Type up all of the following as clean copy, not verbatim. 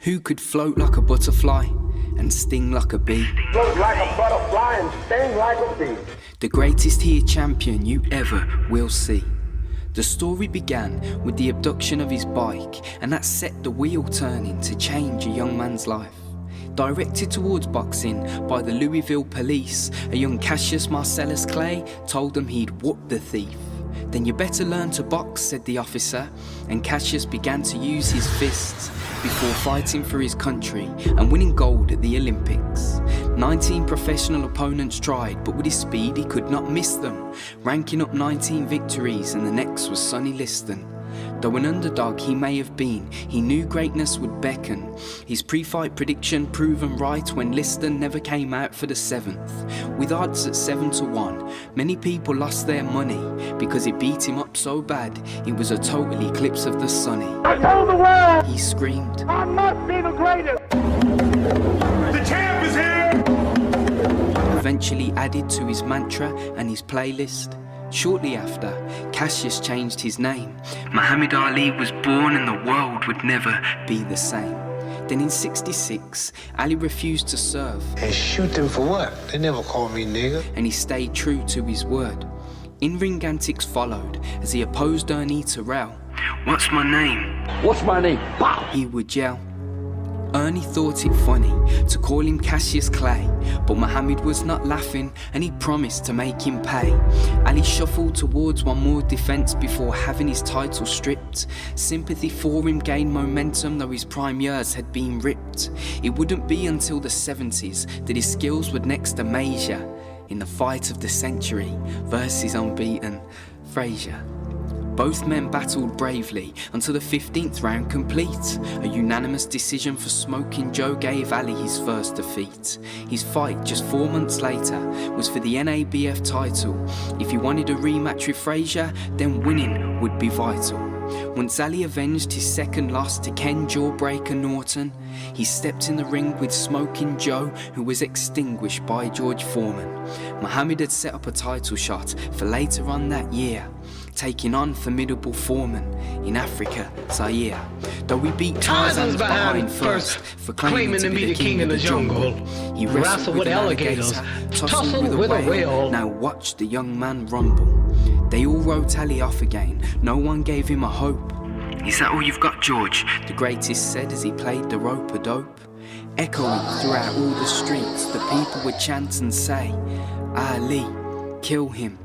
Who could float like a butterfly and sting like a bee? Float like a butterfly and sting like a bee. The greatest here champion you ever will see. The story began with the abduction of his bike, and that set the wheel turning to change a young man's life. Directed towards boxing by the Louisville police, a young Cassius Marcellus Clay told him he'd whoop the thief. Then you better learn to box, said the officer, and Cassius began to use his fists before fighting for his country and winning gold at the Olympics. 19 professional opponents tried, but with his speed he could not miss them, ranking up 19 victories, and the next was Sonny Liston. Though an underdog he may have been, he knew greatness would beckon. His pre-fight prediction proven right when Liston never came out for the 7th. With odds at 7-1, many people lost their money because it beat him up so bad it was a total eclipse of the sunny. I told the world He screamed, I must be the greatest. The champ is here. eventually added to his mantra and his playlist. Shortly after, Cassius changed his name. Muhammad Ali was born and the world would never be the same. Then in '66, Ali refused to serve. And shoot them for what? They never called me nigga. And he stayed true to his word. In-ring antics followed as he opposed Ernie Terrell. "What's my name?" What's my name? Bow. he would yell. Ernie thought it funny to call him Cassius Clay, but Muhammad was not laughing and he promised to make him pay. Ali shuffled towards one more defence before having his title stripped. Sympathy for him gained momentum though his prime years had been ripped. It wouldn't be until the 70s that his skills would next measure in the fight of the century versus unbeaten Frazier. Both men battled bravely until the 15th round complete. A unanimous decision for Smoking Joe gave Ali his first defeat. His fight just 4 months later was for the NABF title. If he wanted a rematch with Frazier, then winning would be vital. Once Ali avenged his second loss to Ken Jawbreaker Norton, he stepped in the ring with Smoking Joe, who was extinguished by George Foreman. Muhammad had set up a title shot for later on that year, taking on formidable Foreman in Africa, Zaire. Though he beat Tarzan's behind first for claiming to be the king of the jungle. He wrestled with alligators, tussled with a whale. Now watch the young man rumble. They all wrote Ali off again, no one gave him a hope. "Is that all you've got, George?" the greatest said as he played the rope-a-dope. Echoing throughout all the streets, the people would chant and say, "Ali, kill him.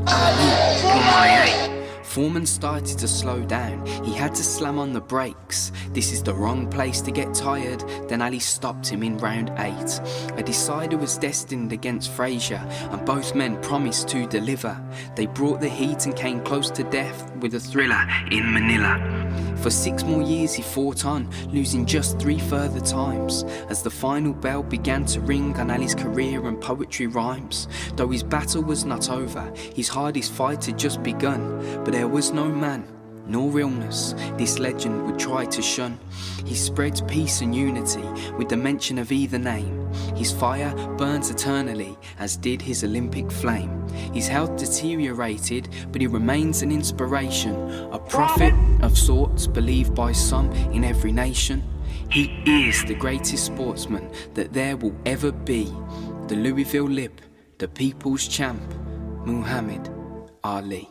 Ali, MIA." Foreman started to slow down, he had to slam on the brakes. This is the wrong place to get tired, then Ali stopped him in round 8. A decider was destined against Frazier, and both men promised to deliver. They brought the heat and came close to death with a thriller in Manila. For 6 more years he fought on, losing just 3 further times, as the final bell began to ring on Ali's career and poetry rhymes. Though his battle was not over, his hardest fight had just begun, but there was no man, nor illness, this legend would try to shun. He spreads peace and unity with the mention of either name. His fire burns eternally, as did his Olympic flame. His health deteriorated, but he remains an inspiration, a prophet of sorts believed by some in every nation. He is the greatest sportsman that there will ever be. The Louisville Lip, the people's champ, Muhammad Ali.